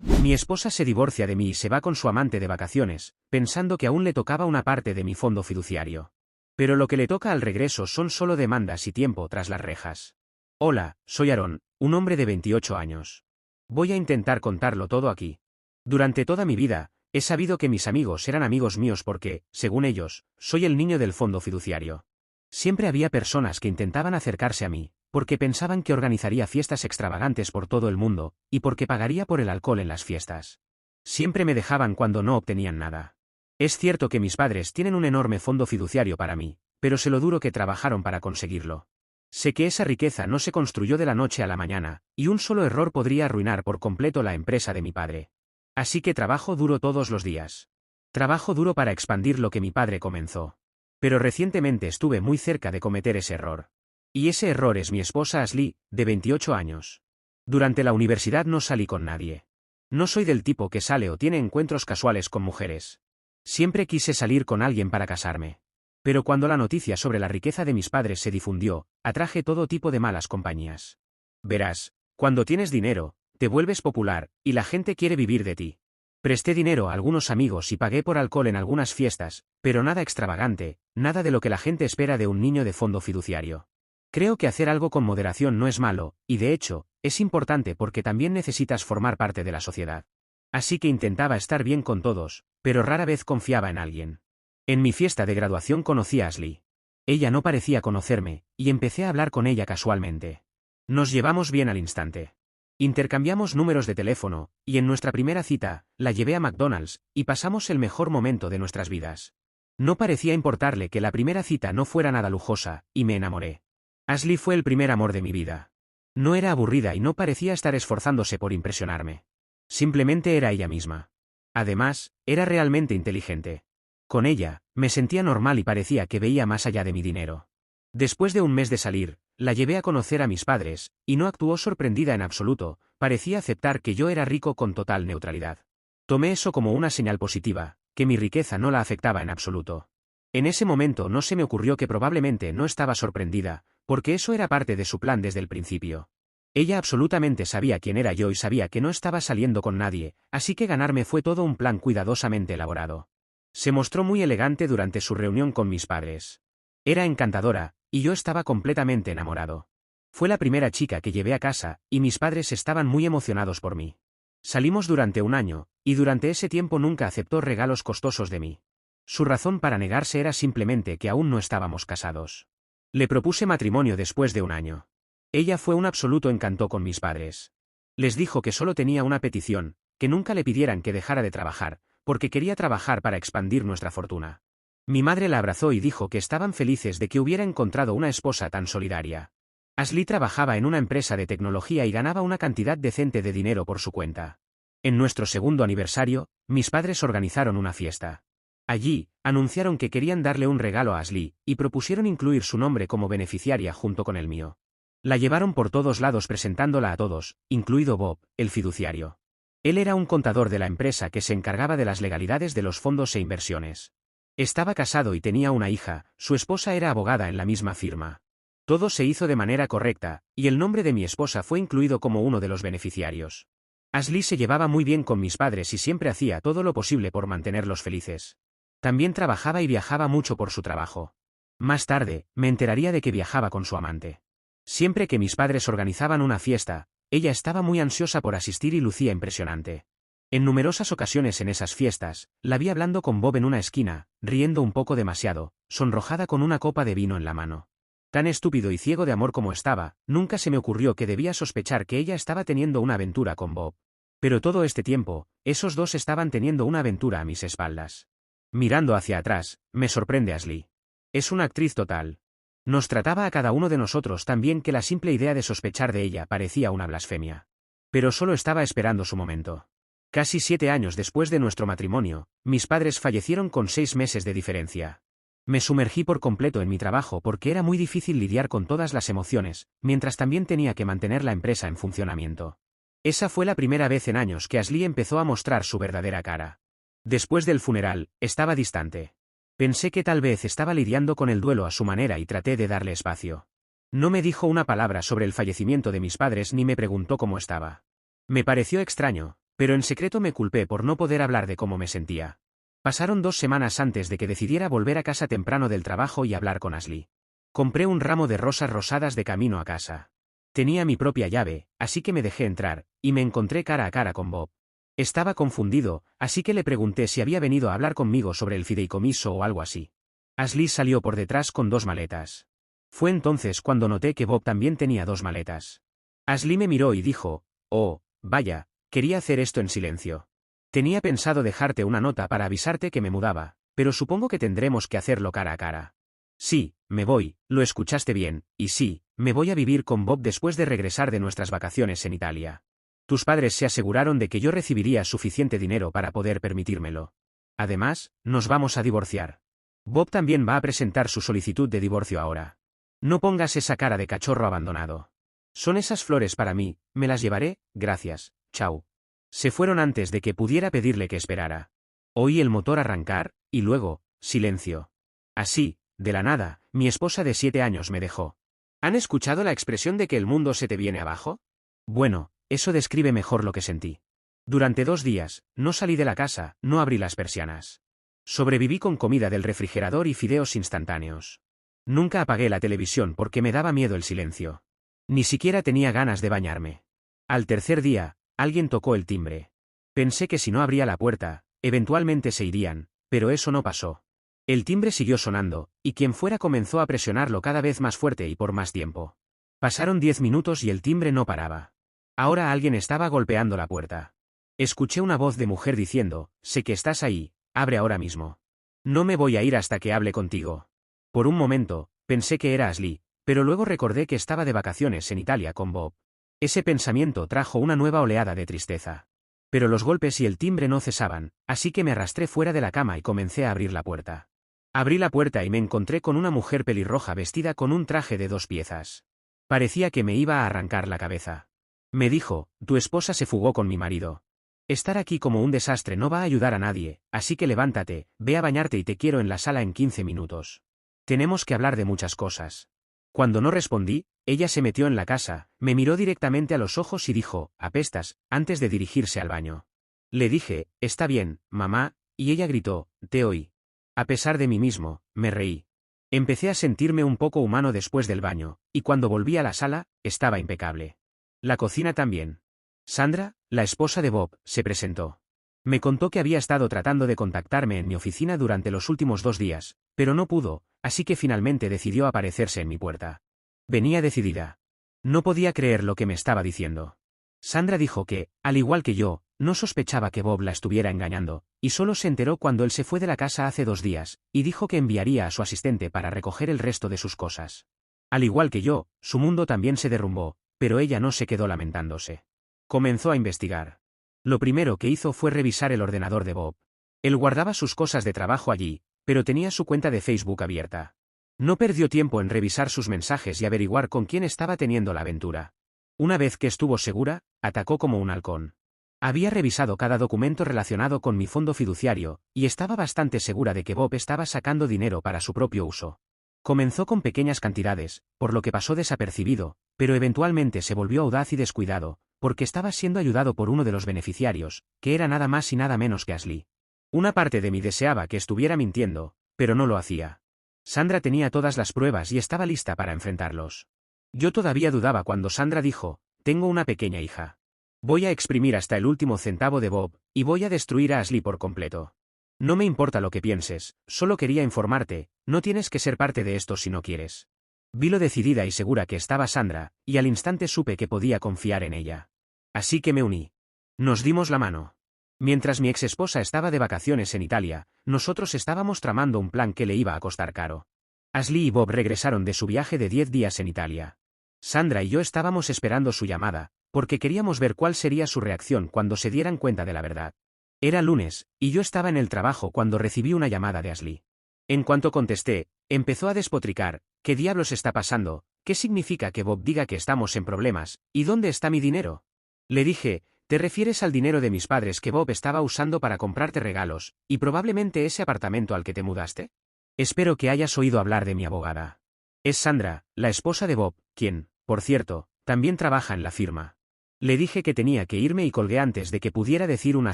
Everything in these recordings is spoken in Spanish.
Mi esposa se divorcia de mí y se va con su amante de vacaciones, pensando que aún le tocaba una parte de mi fondo fiduciario. Pero lo que le toca al regreso son solo demandas y tiempo tras las rejas. Hola, soy Aarón, un hombre de 28 años. Voy a intentar contarlo todo aquí. Durante toda mi vida, he sabido que mis amigos eran amigos míos porque, según ellos, soy el niño del fondo fiduciario. Siempre había personas que intentaban acercarse a mí, porque pensaban que organizaría fiestas extravagantes por todo el mundo, y porque pagaría por el alcohol en las fiestas. Siempre me dejaban cuando no obtenían nada. Es cierto que mis padres tienen un enorme fondo fiduciario para mí, pero sé lo duro que trabajaron para conseguirlo. Sé que esa riqueza no se construyó de la noche a la mañana, y un solo error podría arruinar por completo la empresa de mi padre. Así que trabajo duro todos los días. Trabajo duro para expandir lo que mi padre comenzó. Pero recientemente estuve muy cerca de cometer ese error. Y ese error es mi esposa Ashley, de 28 años. Durante la universidad no salí con nadie. No soy del tipo que sale o tiene encuentros casuales con mujeres. Siempre quise salir con alguien para casarme. Pero cuando la noticia sobre la riqueza de mis padres se difundió, atraje todo tipo de malas compañías. Verás, cuando tienes dinero, te vuelves popular, y la gente quiere vivir de ti. Presté dinero a algunos amigos y pagué por alcohol en algunas fiestas, pero nada extravagante, nada de lo que la gente espera de un niño de fondo fiduciario. Creo que hacer algo con moderación no es malo, y de hecho, es importante porque también necesitas formar parte de la sociedad. Así que intentaba estar bien con todos, pero rara vez confiaba en alguien. En mi fiesta de graduación conocí a Ashley. Ella no parecía conocerme, y empecé a hablar con ella casualmente. Nos llevamos bien al instante. Intercambiamos números de teléfono, y en nuestra primera cita, la llevé a McDonald's, y pasamos el mejor momento de nuestras vidas. No parecía importarle que la primera cita no fuera nada lujosa, y me enamoré. Ashley fue el primer amor de mi vida. No era aburrida y no parecía estar esforzándose por impresionarme. Simplemente era ella misma. Además, era realmente inteligente. Con ella, me sentía normal y parecía que veía más allá de mi dinero. Después de un mes de salir, la llevé a conocer a mis padres, y no actuó sorprendida en absoluto, parecía aceptar que yo era rico con total neutralidad. Tomé eso como una señal positiva, que mi riqueza no la afectaba en absoluto. En ese momento no se me ocurrió que probablemente no estaba sorprendida, porque eso era parte de su plan desde el principio. Ella absolutamente sabía quién era yo y sabía que no estaba saliendo con nadie, así que ganarme fue todo un plan cuidadosamente elaborado. Se mostró muy elegante durante su reunión con mis padres. Era encantadora, y yo estaba completamente enamorado. Fue la primera chica que llevé a casa, y mis padres estaban muy emocionados por mí. Salimos durante un año, y durante ese tiempo nunca aceptó regalos costosos de mí. Su razón para negarse era simplemente que aún no estábamos casados. Le propuse matrimonio después de un año. Ella fue un absoluto encanto con mis padres. Les dijo que solo tenía una petición, que nunca le pidieran que dejara de trabajar, porque quería trabajar para expandir nuestra fortuna. Mi madre la abrazó y dijo que estaban felices de que hubiera encontrado una esposa tan solidaria. Ashley trabajaba en una empresa de tecnología y ganaba una cantidad decente de dinero por su cuenta. En nuestro segundo aniversario, mis padres organizaron una fiesta. Allí, anunciaron que querían darle un regalo a Ashley, y propusieron incluir su nombre como beneficiaria junto con el mío. La llevaron por todos lados presentándola a todos, incluido Bob, el fiduciario. Él era un contador de la empresa que se encargaba de las legalidades de los fondos e inversiones. Estaba casado y tenía una hija, su esposa era abogada en la misma firma. Todo se hizo de manera correcta, y el nombre de mi esposa fue incluido como uno de los beneficiarios. Ashley se llevaba muy bien con mis padres y siempre hacía todo lo posible por mantenerlos felices. También trabajaba y viajaba mucho por su trabajo. Más tarde, me enteraría de que viajaba con su amante. Siempre que mis padres organizaban una fiesta, ella estaba muy ansiosa por asistir y lucía impresionante. En numerosas ocasiones en esas fiestas, la vi hablando con Bob en una esquina, riendo un poco demasiado, sonrojada con una copa de vino en la mano. Tan estúpido y ciego de amor como estaba, nunca se me ocurrió que debía sospechar que ella estaba teniendo una aventura con Bob. Pero todo este tiempo, esos dos estaban teniendo una aventura a mis espaldas. Mirando hacia atrás, me sorprende Ashley. Es una actriz total. Nos trataba a cada uno de nosotros tan bien que la simple idea de sospechar de ella parecía una blasfemia. Pero solo estaba esperando su momento. Casi 7 años después de nuestro matrimonio, mis padres fallecieron con 6 meses de diferencia. Me sumergí por completo en mi trabajo porque era muy difícil lidiar con todas las emociones, mientras también tenía que mantener la empresa en funcionamiento. Esa fue la primera vez en años que Ashley empezó a mostrar su verdadera cara. Después del funeral, estaba distante. Pensé que tal vez estaba lidiando con el duelo a su manera y traté de darle espacio. No me dijo una palabra sobre el fallecimiento de mis padres ni me preguntó cómo estaba. Me pareció extraño, Pero en secreto me culpé por no poder hablar de cómo me sentía. Pasaron 2 semanas antes de que decidiera volver a casa temprano del trabajo y hablar con Ashley. Compré un ramo de rosas rosadas de camino a casa. Tenía mi propia llave, así que me dejé entrar, y me encontré cara a cara con Bob. Estaba confundido, así que le pregunté si había venido a hablar conmigo sobre el fideicomiso o algo así. Ashley salió por detrás con 2 maletas. Fue entonces cuando noté que Bob también tenía 2 maletas. Ashley me miró y dijo, «Oh, vaya, quería hacer esto en silencio. Tenía pensado dejarte una nota para avisarte que me mudaba, pero supongo que tendremos que hacerlo cara a cara». Sí, me voy, lo escuchaste bien, y sí, me voy a vivir con Bob después de regresar de nuestras vacaciones en Italia. Tus padres se aseguraron de que yo recibiría suficiente dinero para poder permitírmelo. Además, nos vamos a divorciar. Bob también va a presentar su solicitud de divorcio ahora. No pongas esa cara de cachorro abandonado. Son esas flores para mí, me las llevaré, gracias, chao. Se fueron antes de que pudiera pedirle que esperara. Oí el motor arrancar, y luego, silencio. Así, de la nada, mi esposa de 7 años me dejó. ¿Han escuchado la expresión de que el mundo se te viene abajo? Bueno, eso describe mejor lo que sentí. Durante 2 días, no salí de la casa, no abrí las persianas. Sobreviví con comida del refrigerador y fideos instantáneos. Nunca apagué la televisión porque me daba miedo el silencio. Ni siquiera tenía ganas de bañarme. Al tercer día, alguien tocó el timbre. Pensé que si no abría la puerta, eventualmente se irían, pero eso no pasó. El timbre siguió sonando, y quien fuera comenzó a presionarlo cada vez más fuerte y por más tiempo. Pasaron 10 minutos y el timbre no paraba. Ahora alguien estaba golpeando la puerta. Escuché una voz de mujer diciendo, «Sé que estás ahí, abre ahora mismo. No me voy a ir hasta que hable contigo». Por un momento, pensé que era Ashley, pero luego recordé que estaba de vacaciones en Italia con Bob. Ese pensamiento trajo una nueva oleada de tristeza. Pero los golpes y el timbre no cesaban, así que me arrastré fuera de la cama y comencé a abrir la puerta. Abrí la puerta y me encontré con una mujer pelirroja vestida con un traje de 2 piezas. Parecía que me iba a arrancar la cabeza. Me dijo, «Tu esposa se fugó con mi marido. Estar aquí como un desastre no va a ayudar a nadie, así que levántate, ve a bañarte y te quiero en la sala en 15 minutos. Tenemos que hablar de muchas cosas». Cuando no respondí, ella se metió en la casa, me miró directamente a los ojos y dijo, «Apestas», antes de dirigirse al baño. Le dije, «Está bien, mamá», y ella gritó, «Te oí». A pesar de mí mismo, me reí. Empecé a sentirme un poco humano después del baño, y cuando volví a la sala, estaba impecable. La cocina también. Sandra, la esposa de Bob, se presentó. Me contó que había estado tratando de contactarme en mi oficina durante los últimos 2 días, pero no pudo, así que finalmente decidió aparecerse en mi puerta. Venía decidida. No podía creer lo que me estaba diciendo. Sandra dijo que, al igual que yo, no sospechaba que Bob la estuviera engañando, y solo se enteró cuando él se fue de la casa hace 2 días, y dijo que enviaría a su asistente para recoger el resto de sus cosas. Al igual que yo, su mundo también se derrumbó, pero ella no se quedó lamentándose. Comenzó a investigar. Lo primero que hizo fue revisar el ordenador de Bob. Él guardaba sus cosas de trabajo allí, pero tenía su cuenta de Facebook abierta. No perdió tiempo en revisar sus mensajes y averiguar con quién estaba teniendo la aventura. Una vez que estuvo segura, atacó como un halcón. Había revisado cada documento relacionado con mi fondo fiduciario, y estaba bastante segura de que Bob estaba sacando dinero para su propio uso. Comenzó con pequeñas cantidades, por lo que pasó desapercibido, pero eventualmente se volvió audaz y descuidado, porque estaba siendo ayudado por uno de los beneficiarios, que era nada más y nada menos que Ashley. Una parte de mí deseaba que estuviera mintiendo, pero no lo hacía. Sandra tenía todas las pruebas y estaba lista para enfrentarlos. Yo todavía dudaba cuando Sandra dijo, «Tengo una pequeña hija. Voy a exprimir hasta el último centavo de Bob, y voy a destruir a Ashley por completo. No me importa lo que pienses, solo quería informarte, no tienes que ser parte de esto si no quieres». Vi lo decidida y segura que estaba Sandra, y al instante supe que podía confiar en ella. Así que me uní. Nos dimos la mano. Mientras mi exesposa estaba de vacaciones en Italia, nosotros estábamos tramando un plan que le iba a costar caro. Ashley y Bob regresaron de su viaje de 10 días en Italia. Sandra y yo estábamos esperando su llamada, porque queríamos ver cuál sería su reacción cuando se dieran cuenta de la verdad. Era lunes, y yo estaba en el trabajo cuando recibí una llamada de Ashley. En cuanto contesté, empezó a despotricar, «¿Qué diablos está pasando? ¿Qué significa que Bob diga que estamos en problemas? ¿Y dónde está mi dinero?». Le dije, «¿Te refieres al dinero de mis padres que Bob estaba usando para comprarte regalos, y probablemente ese apartamento al que te mudaste? Espero que hayas oído hablar de mi abogada. Es Sandra, la esposa de Bob, quien, por cierto, también trabaja en la firma. Le dije que tenía que irme y colgué antes de que pudiera decir una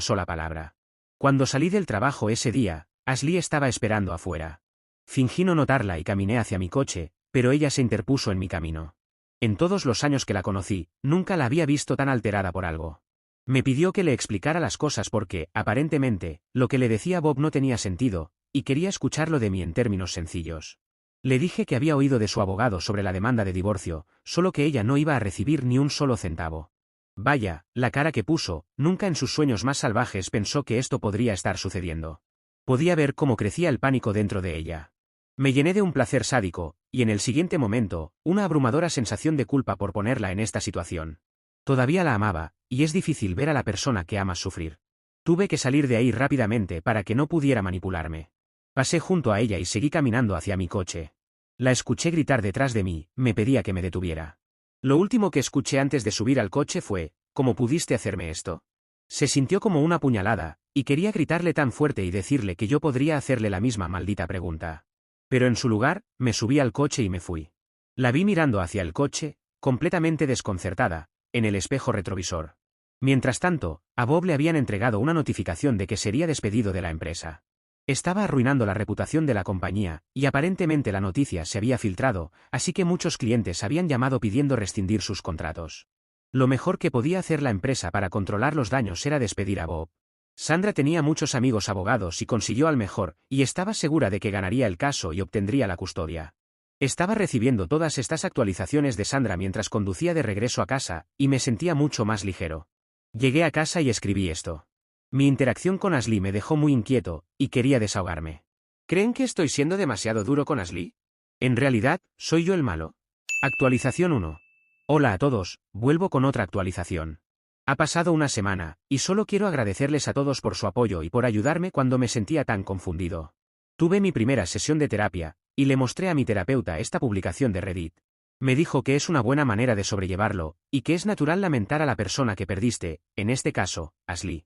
sola palabra. Cuando salí del trabajo ese día, Ashley estaba esperando afuera. Fingí no notarla y caminé hacia mi coche, pero ella se interpuso en mi camino. En todos los años que la conocí, nunca la había visto tan alterada por algo. Me pidió que le explicara las cosas porque, aparentemente, lo que le decía Bob no tenía sentido, y quería escucharlo de mí en términos sencillos. Le dije que había oído de su abogado sobre la demanda de divorcio, solo que ella no iba a recibir ni un solo centavo. Vaya, la cara que puso, nunca en sus sueños más salvajes pensó que esto podría estar sucediendo. Podía ver cómo crecía el pánico dentro de ella. Me llené de un placer sádico, y en el siguiente momento, una abrumadora sensación de culpa por ponerla en esta situación. Todavía la amaba, y es difícil ver a la persona que amas sufrir. Tuve que salir de ahí rápidamente para que no pudiera manipularme. Pasé junto a ella y seguí caminando hacia mi coche. La escuché gritar detrás de mí, me pedía que me detuviera. Lo último que escuché antes de subir al coche fue, ¿cómo pudiste hacerme esto? Se sintió como una puñalada, y quería gritarle tan fuerte y decirle que yo podría hacerle la misma maldita pregunta. Pero en su lugar, me subí al coche y me fui. La vi mirando hacia el coche, completamente desconcertada, en el espejo retrovisor. Mientras tanto, a Bob le habían entregado una notificación de que sería despedido de la empresa. Estaba arruinando la reputación de la compañía, y aparentemente la noticia se había filtrado, así que muchos clientes habían llamado pidiendo rescindir sus contratos. Lo mejor que podía hacer la empresa para controlar los daños era despedir a Bob. Sandra tenía muchos amigos abogados y consiguió al mejor, y estaba segura de que ganaría el caso y obtendría la custodia. Estaba recibiendo todas estas actualizaciones de Sandra mientras conducía de regreso a casa, y me sentía mucho más ligero. Llegué a casa y escribí esto. Mi interacción con Ashley me dejó muy inquieto, y quería desahogarme. ¿Creen que estoy siendo demasiado duro con Ashley? En realidad, ¿soy yo el malo? Actualización 1. Hola a todos, vuelvo con otra actualización. Ha pasado una semana, y solo quiero agradecerles a todos por su apoyo y por ayudarme cuando me sentía tan confundido. Tuve mi primera sesión de terapia, y le mostré a mi terapeuta esta publicación de Reddit. Me dijo que es una buena manera de sobrellevarlo, y que es natural lamentar a la persona que perdiste, en este caso, Ashley.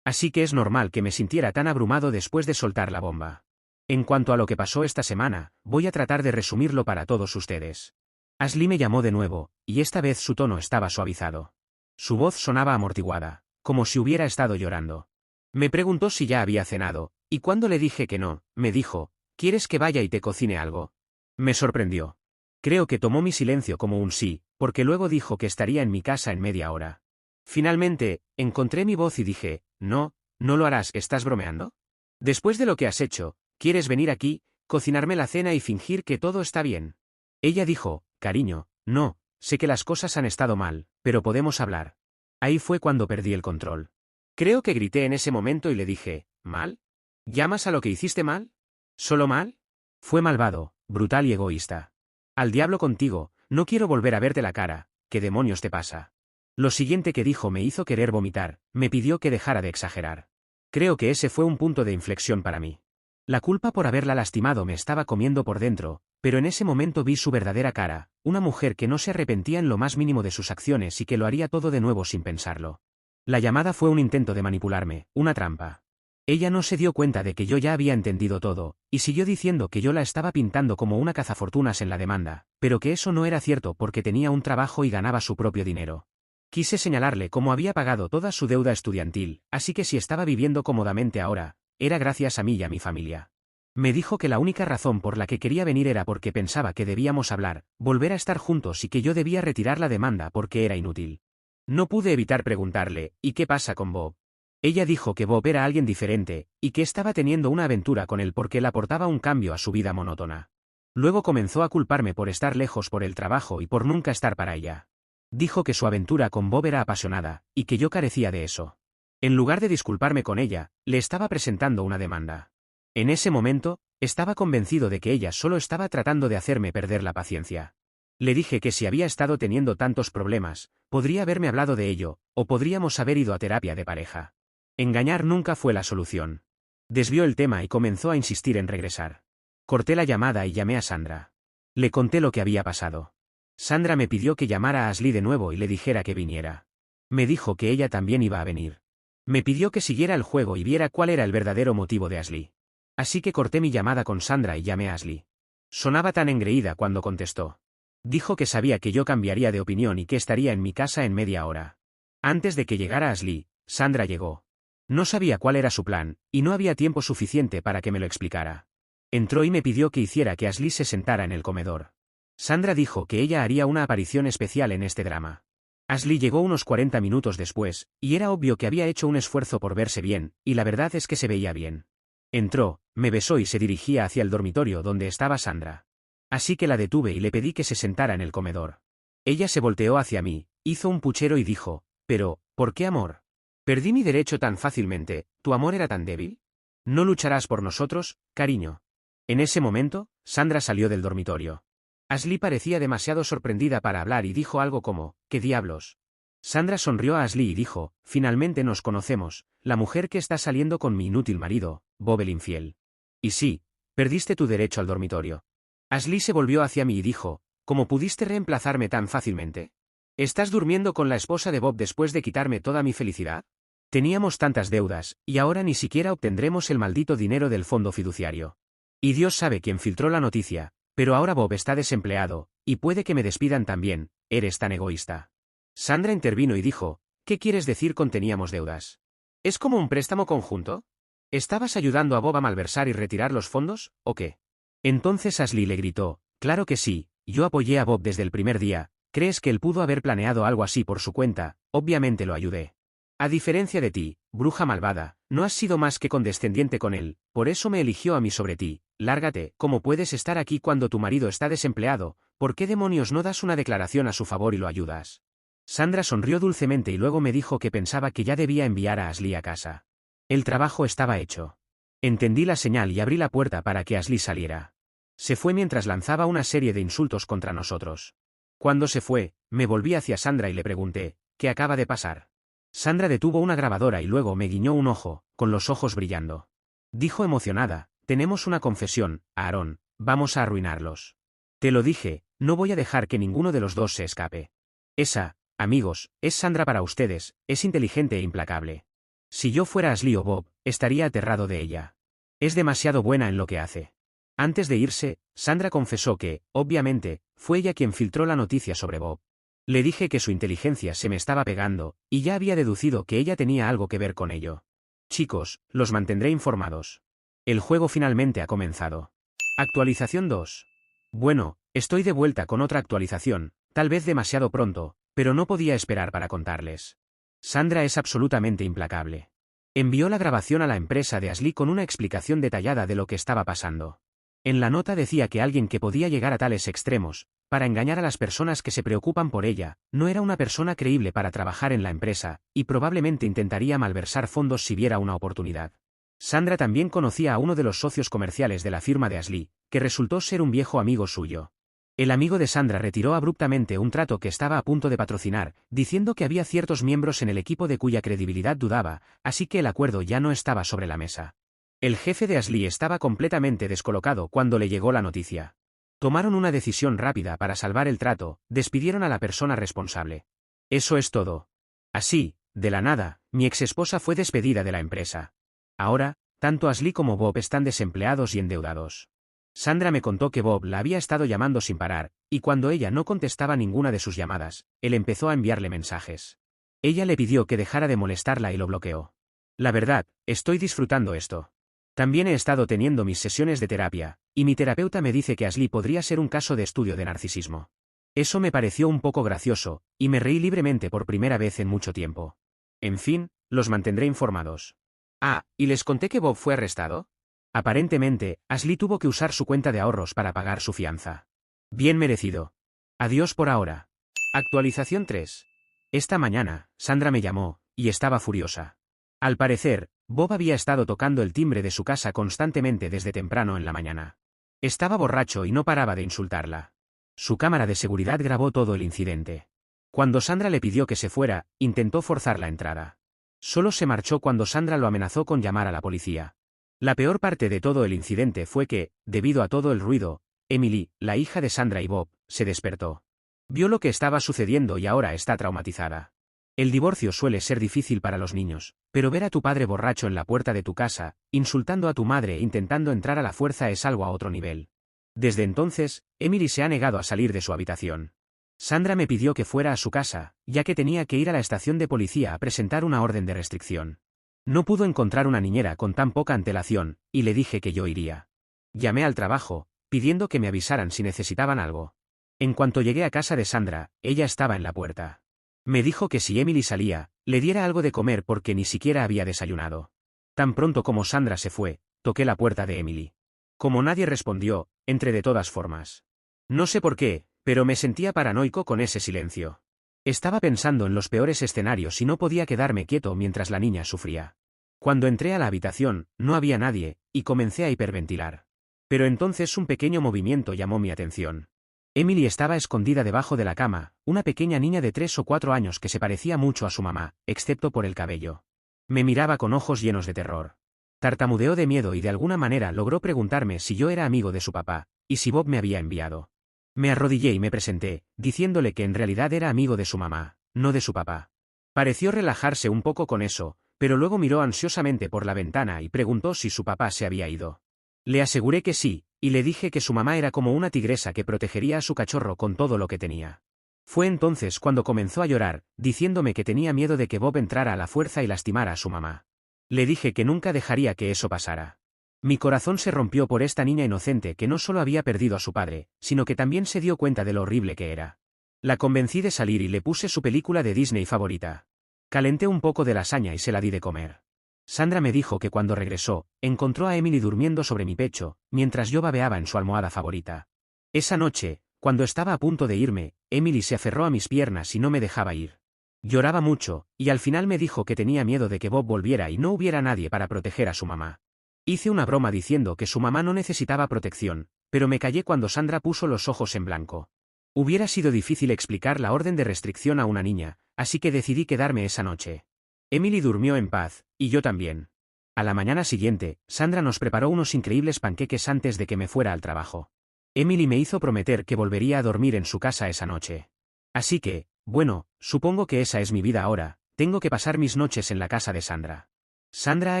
Así que es normal que me sintiera tan abrumado después de soltar la bomba. En cuanto a lo que pasó esta semana, voy a tratar de resumirlo para todos ustedes. Ashley me llamó de nuevo, y esta vez su tono estaba suavizado. Su voz sonaba amortiguada, como si hubiera estado llorando. Me preguntó si ya había cenado, y cuando le dije que no, me dijo, ¿quieres que vaya y te cocine algo? Me sorprendió. Creo que tomó mi silencio como un sí, porque luego dijo que estaría en mi casa en media hora. Finalmente, encontré mi voz y dije, no, no lo harás, ¿estás bromeando? Después de lo que has hecho, ¿quieres venir aquí, cocinarme la cena y fingir que todo está bien? Ella dijo, cariño, no, sé que las cosas han estado mal, pero podemos hablar. Ahí fue cuando perdí el control. Creo que grité en ese momento y le dije, ¿mal? ¿Llamas a lo que hiciste mal? ¿Solo mal? Fue malvado, brutal y egoísta. Al diablo contigo, no quiero volver a verte la cara, ¿qué demonios te pasa? Lo siguiente que dijo me hizo querer vomitar, me pidió que dejara de exagerar. Creo que ese fue un punto de inflexión para mí. La culpa por haberla lastimado me estaba comiendo por dentro, pero en ese momento vi su verdadera cara, una mujer que no se arrepentía en lo más mínimo de sus acciones y que lo haría todo de nuevo sin pensarlo. La llamada fue un intento de manipularme, una trampa. Ella no se dio cuenta de que yo ya había entendido todo, y siguió diciendo que yo la estaba pintando como una cazafortunas en la demanda, pero que eso no era cierto porque tenía un trabajo y ganaba su propio dinero. Quise señalarle cómo había pagado toda su deuda estudiantil, así que si estaba viviendo cómodamente ahora, era gracias a mí y a mi familia. Me dijo que la única razón por la que quería venir era porque pensaba que debíamos hablar, volver a estar juntos y que yo debía retirar la demanda porque era inútil. No pude evitar preguntarle, ¿y qué pasa con Bob? Ella dijo que Bob era alguien diferente, y que estaba teniendo una aventura con él porque le aportaba un cambio a su vida monótona. Luego comenzó a culparme por estar lejos por el trabajo y por nunca estar para ella. Dijo que su aventura con Bob era apasionada, y que yo carecía de eso. En lugar de disculparme con ella, le estaba presentando una demanda. En ese momento, estaba convencido de que ella solo estaba tratando de hacerme perder la paciencia. Le dije que si había estado teniendo tantos problemas, podría haberme hablado de ello, o podríamos haber ido a terapia de pareja. Engañar nunca fue la solución. Desvió el tema y comenzó a insistir en regresar. Corté la llamada y llamé a Sandra. Le conté lo que había pasado. Sandra me pidió que llamara a Ashley de nuevo y le dijera que viniera. Me dijo que ella también iba a venir. Me pidió que siguiera el juego y viera cuál era el verdadero motivo de Ashley. Así que corté mi llamada con Sandra y llamé a Ashley. Sonaba tan engreída cuando contestó. Dijo que sabía que yo cambiaría de opinión y que estaría en mi casa en media hora. Antes de que llegara Ashley, Sandra llegó. No sabía cuál era su plan, y no había tiempo suficiente para que me lo explicara. Entró y me pidió que hiciera que Ashley se sentara en el comedor. Sandra dijo que ella haría una aparición especial en este drama. Ashley llegó unos 40 minutos después, y era obvio que había hecho un esfuerzo por verse bien, y la verdad es que se veía bien. Entró, me besó y se dirigía hacia el dormitorio donde estaba Sandra. Así que la detuve y le pedí que se sentara en el comedor. Ella se volteó hacia mí, hizo un puchero y dijo, «Pero, ¿por qué amor? Perdí mi derecho tan fácilmente, ¿tu amor era tan débil? ¿No lucharás por nosotros, cariño?» En ese momento, Sandra salió del dormitorio. Ashley parecía demasiado sorprendida para hablar y dijo algo como, «¿Qué diablos?». Sandra sonrió a Ashley y dijo, «Finalmente nos conocemos, la mujer que está saliendo con mi inútil marido, Bob el infiel». «Y sí, perdiste tu derecho al dormitorio». Ashley se volvió hacia mí y dijo, «¿Cómo pudiste reemplazarme tan fácilmente? ¿Estás durmiendo con la esposa de Bob después de quitarme toda mi felicidad? Teníamos tantas deudas, y ahora ni siquiera obtendremos el maldito dinero del fondo fiduciario. Y Dios sabe quién filtró la noticia, pero ahora Bob está desempleado, y puede que me despidan también, eres tan egoísta». Sandra intervino y dijo, «¿Qué quieres decir con teníamos deudas? ¿Es como un préstamo conjunto? ¿Estabas ayudando a Bob a malversar y retirar los fondos, o qué?». Entonces Ashley le gritó, «Claro que sí, yo apoyé a Bob desde el primer día, ¿crees que él pudo haber planeado algo así por su cuenta? Obviamente lo ayudé. A diferencia de ti, bruja malvada, no has sido más que condescendiente con él, por eso me eligió a mí sobre ti. Lárgate, ¿cómo puedes estar aquí cuando tu marido está desempleado? ¿Por qué demonios no das una declaración a su favor y lo ayudas?». Sandra sonrió dulcemente y luego me dijo que pensaba que ya debía enviar a Ashley a casa. El trabajo estaba hecho. Entendí la señal y abrí la puerta para que Ashley saliera. Se fue mientras lanzaba una serie de insultos contra nosotros. Cuando se fue, me volví hacia Sandra y le pregunté, «¿Qué acaba de pasar?». Sandra detuvo una grabadora y luego me guiñó un ojo, con los ojos brillando. Dijo emocionada, «Tenemos una confesión, Aaron, vamos a arruinarlos. Te lo dije, no voy a dejar que ninguno de los dos se escape. Esa, amigos, es Sandra para ustedes, es inteligente e implacable. Si yo fuera Ashley o Bob, estaría aterrado de ella. Es demasiado buena en lo que hace». Antes de irse, Sandra confesó que, obviamente, fue ella quien filtró la noticia sobre Bob. Le dije que su inteligencia se me estaba pegando, y ya había deducido que ella tenía algo que ver con ello. Chicos, los mantendré informados. El juego finalmente ha comenzado. Actualización 2. Bueno, estoy de vuelta con otra actualización, tal vez demasiado pronto, pero no podía esperar para contarles. Sandra es absolutamente implacable. Envió la grabación a la empresa de Ashley con una explicación detallada de lo que estaba pasando. En la nota decía que alguien que podía llegar a tales extremos, para engañar a las personas que se preocupan por ella, no era una persona creíble para trabajar en la empresa, y probablemente intentaría malversar fondos si viera una oportunidad. Sandra también conocía a uno de los socios comerciales de la firma de Ashley, que resultó ser un viejo amigo suyo. El amigo de Sandra retiró abruptamente un trato que estaba a punto de patrocinar, diciendo que había ciertos miembros en el equipo de cuya credibilidad dudaba, así que el acuerdo ya no estaba sobre la mesa. El jefe de Ashley estaba completamente descolocado cuando le llegó la noticia. Tomaron una decisión rápida para salvar el trato, despidieron a la persona responsable. Eso es todo. Así, de la nada, mi exesposa fue despedida de la empresa. Ahora, tanto Ashley como Bob están desempleados y endeudados. Sandra me contó que Bob la había estado llamando sin parar, y cuando ella no contestaba ninguna de sus llamadas, él empezó a enviarle mensajes. Ella le pidió que dejara de molestarla y lo bloqueó. La verdad, estoy disfrutando esto. También he estado teniendo mis sesiones de terapia, y mi terapeuta me dice que Ashley podría ser un caso de estudio de narcisismo. Eso me pareció un poco gracioso, y me reí libremente por primera vez en mucho tiempo. En fin, los mantendré informados. Ah, ¿y les conté que Bob fue arrestado? Aparentemente, Ashley tuvo que usar su cuenta de ahorros para pagar su fianza. Bien merecido. Adiós por ahora. Actualización 3. Esta mañana, Sandra me llamó, y estaba furiosa. Al parecer, Bob había estado tocando el timbre de su casa constantemente desde temprano en la mañana. Estaba borracho y no paraba de insultarla. Su cámara de seguridad grabó todo el incidente. Cuando Sandra le pidió que se fuera, intentó forzar la entrada. Solo se marchó cuando Sandra lo amenazó con llamar a la policía. La peor parte de todo el incidente fue que, debido a todo el ruido, Emily, la hija de Sandra y Bob, se despertó. Vio lo que estaba sucediendo y ahora está traumatizada. El divorcio suele ser difícil para los niños, pero ver a tu padre borracho en la puerta de tu casa, insultando a tu madre e intentando entrar a la fuerza es algo a otro nivel. Desde entonces, Emily se ha negado a salir de su habitación. Sandra me pidió que fuera a su casa, ya que tenía que ir a la estación de policía a presentar una orden de restricción. No pudo encontrar una niñera con tan poca antelación, y le dije que yo iría. Llamé al trabajo, pidiendo que me avisaran si necesitaban algo. En cuanto llegué a casa de Sandra, ella estaba en la puerta. Me dijo que si Emily salía, le diera algo de comer porque ni siquiera había desayunado. Tan pronto como Sandra se fue, toqué la puerta de Emily. Como nadie respondió, entré de todas formas. No sé por qué, pero me sentía paranoico con ese silencio. Estaba pensando en los peores escenarios y no podía quedarme quieto mientras la niña sufría. Cuando entré a la habitación, no había nadie, y comencé a hiperventilar. Pero entonces un pequeño movimiento llamó mi atención. Emily estaba escondida debajo de la cama, una pequeña niña de 3 o 4 años que se parecía mucho a su mamá, excepto por el cabello. Me miraba con ojos llenos de terror. Tartamudeó de miedo y de alguna manera logró preguntarme si yo era amigo de su papá, y si Bob me había enviado. Me arrodillé y me presenté, diciéndole que en realidad era amigo de su mamá, no de su papá. Pareció relajarse un poco con eso, pero luego miró ansiosamente por la ventana y preguntó si su papá se había ido. Le aseguré que sí, y le dije que su mamá era como una tigresa que protegería a su cachorro con todo lo que tenía. Fue entonces cuando comenzó a llorar, diciéndome que tenía miedo de que Bob entrara a la fuerza y lastimara a su mamá. Le dije que nunca dejaría que eso pasara. Mi corazón se rompió por esta niña inocente que no solo había perdido a su padre, sino que también se dio cuenta de lo horrible que era. La convencí de salir y le puse su película de Disney favorita. Calenté un poco de lasaña y se la di de comer. Sandra me dijo que cuando regresó, encontró a Emily durmiendo sobre mi pecho, mientras yo babeaba en su almohada favorita. Esa noche, cuando estaba a punto de irme, Emily se aferró a mis piernas y no me dejaba ir. Lloraba mucho, y al final me dijo que tenía miedo de que Bob volviera y no hubiera nadie para proteger a su mamá. Hice una broma diciendo que su mamá no necesitaba protección, pero me callé cuando Sandra puso los ojos en blanco. Hubiera sido difícil explicar la orden de restricción a una niña, así que decidí quedarme esa noche. Emily durmió en paz, y yo también. A la mañana siguiente, Sandra nos preparó unos increíbles panqueques antes de que me fuera al trabajo. Emily me hizo prometer que volvería a dormir en su casa esa noche. Así que, bueno, supongo que esa es mi vida ahora, tengo que pasar mis noches en la casa de Sandra. Sandra ha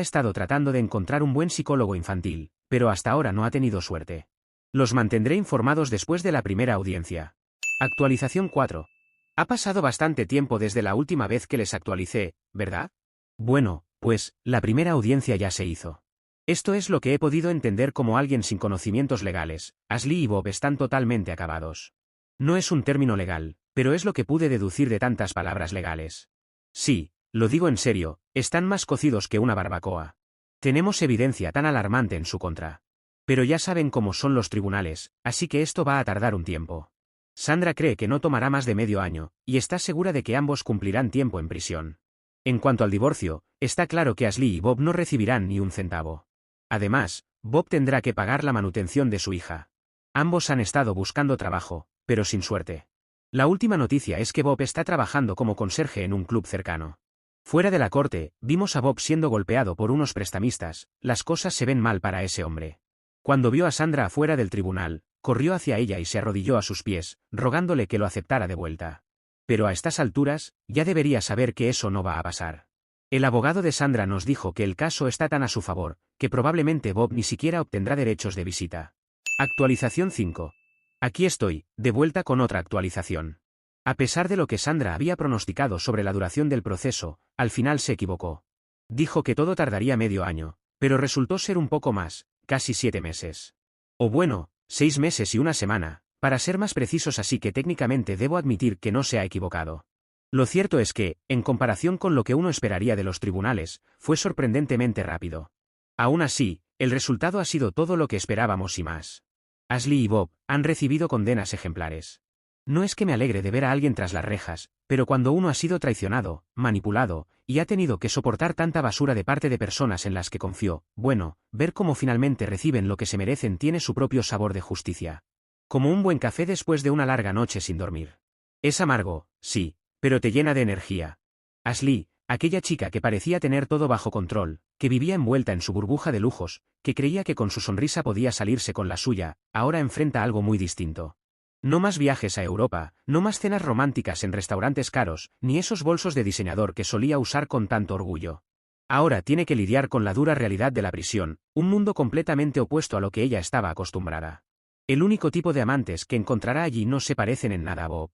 estado tratando de encontrar un buen psicólogo infantil, pero hasta ahora no ha tenido suerte. Los mantendré informados después de la primera audiencia. Actualización 4. Ha pasado bastante tiempo desde la última vez que les actualicé, ¿verdad? Bueno, pues, la primera audiencia ya se hizo. Esto es lo que he podido entender como alguien sin conocimientos legales. Ashley y Bob están totalmente acabados. No es un término legal, pero es lo que pude deducir de tantas palabras legales. Sí, lo digo en serio, están más cocidos que una barbacoa. Tenemos evidencia tan alarmante en su contra. Pero ya saben cómo son los tribunales, así que esto va a tardar un tiempo. Sandra cree que no tomará más de medio año, y está segura de que ambos cumplirán tiempo en prisión. En cuanto al divorcio, está claro que Ashley y Bob no recibirán ni un centavo. Además, Bob tendrá que pagar la manutención de su hija. Ambos han estado buscando trabajo, pero sin suerte. La última noticia es que Bob está trabajando como conserje en un club cercano. Fuera de la corte, vimos a Bob siendo golpeado por unos prestamistas. Las cosas se ven mal para ese hombre. Cuando vio a Sandra afuera del tribunal, corrió hacia ella y se arrodilló a sus pies, rogándole que lo aceptara de vuelta. Pero a estas alturas, ya debería saber que eso no va a pasar. El abogado de Sandra nos dijo que el caso está tan a su favor, que probablemente Bob ni siquiera obtendrá derechos de visita. Actualización 5. Aquí estoy, de vuelta con otra actualización. A pesar de lo que Sandra había pronosticado sobre la duración del proceso, al final se equivocó. Dijo que todo tardaría medio año, pero resultó ser un poco más, casi 7 meses. O bueno, 6 meses y una semana, para ser más precisos, así que técnicamente debo admitir que no se ha equivocado. Lo cierto es que, en comparación con lo que uno esperaría de los tribunales, fue sorprendentemente rápido. Aún así, el resultado ha sido todo lo que esperábamos y más. Ashley y Bob han recibido condenas ejemplares. No es que me alegre de ver a alguien tras las rejas, pero cuando uno ha sido traicionado, manipulado, y ha tenido que soportar tanta basura de parte de personas en las que confió, bueno, ver cómo finalmente reciben lo que se merecen tiene su propio sabor de justicia. Como un buen café después de una larga noche sin dormir. Es amargo, sí, pero te llena de energía. Ashley, aquella chica que parecía tener todo bajo control, que vivía envuelta en su burbuja de lujos, que creía que con su sonrisa podía salirse con la suya, ahora enfrenta algo muy distinto. No más viajes a Europa, no más cenas románticas en restaurantes caros, ni esos bolsos de diseñador que solía usar con tanto orgullo. Ahora tiene que lidiar con la dura realidad de la prisión, un mundo completamente opuesto a lo que ella estaba acostumbrada. El único tipo de amantes que encontrará allí no se parecen en nada a Bob.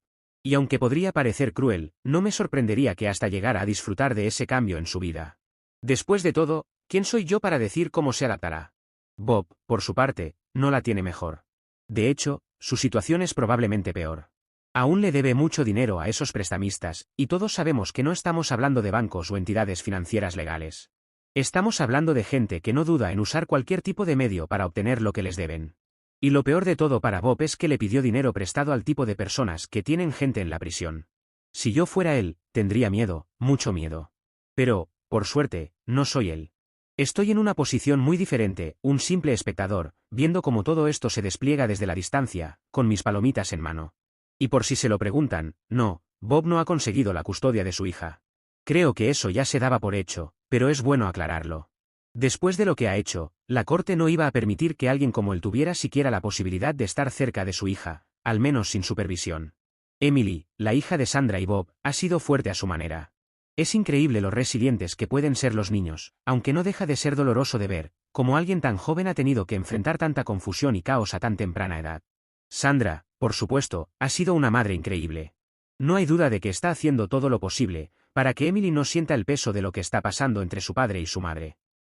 Y aunque podría parecer cruel, no me sorprendería que hasta llegara a disfrutar de ese cambio en su vida. Después de todo, ¿quién soy yo para decir cómo se adaptará? Bob, por su parte, no la tiene mejor. De hecho, su situación es probablemente peor. Aún le debe mucho dinero a esos prestamistas, y todos sabemos que no estamos hablando de bancos o entidades financieras legales. Estamos hablando de gente que no duda en usar cualquier tipo de medio para obtener lo que les deben. Y lo peor de todo para Bob es que le pidió dinero prestado al tipo de personas que tienen gente en la prisión. Si yo fuera él, tendría miedo, mucho miedo. Pero, por suerte, no soy él. Estoy en una posición muy diferente, un simple espectador, viendo cómo todo esto se despliega desde la distancia, con mis palomitas en mano. Y por si se lo preguntan, no, Bob no ha conseguido la custodia de su hija. Creo que eso ya se daba por hecho, pero es bueno aclararlo. Después de lo que ha hecho, la corte no iba a permitir que alguien como él tuviera siquiera la posibilidad de estar cerca de su hija, al menos sin supervisión. Emily, la hija de Sandra y Bob, ha sido fuerte a su manera. Es increíble lo resilientes que pueden ser los niños, aunque no deja de ser doloroso de ver, cómo alguien tan joven ha tenido que enfrentar tanta confusión y caos a tan temprana edad. Sandra, por supuesto, ha sido una madre increíble. No hay duda de que está haciendo todo lo posible, para que Emily no sienta el peso de lo que está pasando entre su padre y su madre.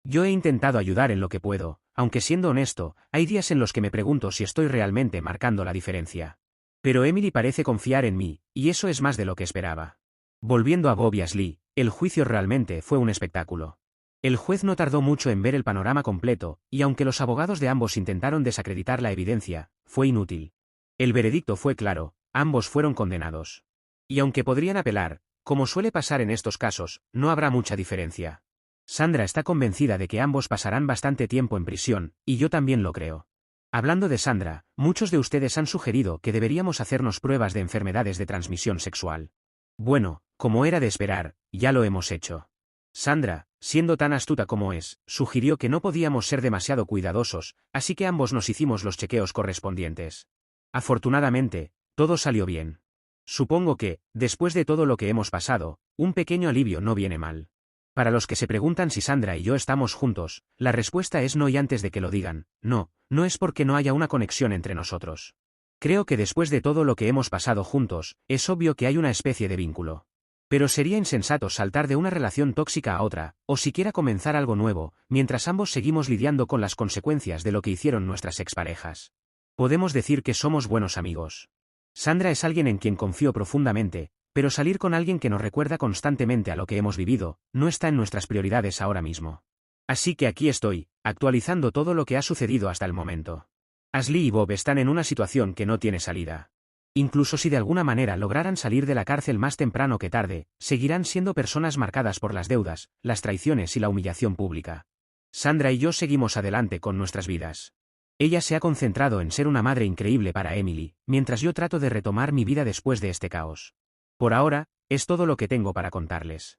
Yo he intentado ayudar en lo que puedo, aunque siendo honesto, hay días en los que me pregunto si estoy realmente marcando la diferencia. Pero Emily parece confiar en mí, y eso es más de lo que esperaba. Volviendo a Bob y Ashley, el juicio realmente fue un espectáculo. El juez no tardó mucho en ver el panorama completo, y aunque los abogados de ambos intentaron desacreditar la evidencia, fue inútil. El veredicto fue claro, ambos fueron condenados. Y aunque podrían apelar, como suele pasar en estos casos, no habrá mucha diferencia. Sandra está convencida de que ambos pasarán bastante tiempo en prisión, y yo también lo creo. Hablando de Sandra, muchos de ustedes han sugerido que deberíamos hacernos pruebas de enfermedades de transmisión sexual. Bueno, como era de esperar, ya lo hemos hecho. Sandra, siendo tan astuta como es, sugirió que no podíamos ser demasiado cuidadosos, así que ambos nos hicimos los chequeos correspondientes. Afortunadamente, todo salió bien. Supongo que, después de todo lo que hemos pasado, un pequeño alivio no viene mal. Para los que se preguntan si Sandra y yo estamos juntos, la respuesta es no, y antes de que lo digan, no, no es porque no haya una conexión entre nosotros. Creo que después de todo lo que hemos pasado juntos, es obvio que hay una especie de vínculo. Pero sería insensato saltar de una relación tóxica a otra, o siquiera comenzar algo nuevo, mientras ambos seguimos lidiando con las consecuencias de lo que hicieron nuestras exparejas. Podemos decir que somos buenos amigos. Sandra es alguien en quien confío profundamente, pero salir con alguien que nos recuerda constantemente a lo que hemos vivido, no está en nuestras prioridades ahora mismo. Así que aquí estoy, actualizando todo lo que ha sucedido hasta el momento. Ashley y Bob están en una situación que no tiene salida. Incluso si de alguna manera lograran salir de la cárcel más temprano que tarde, seguirán siendo personas marcadas por las deudas, las traiciones y la humillación pública. Sandra y yo seguimos adelante con nuestras vidas. Ella se ha concentrado en ser una madre increíble para Emily, mientras yo trato de retomar mi vida después de este caos. Por ahora, es todo lo que tengo para contarles.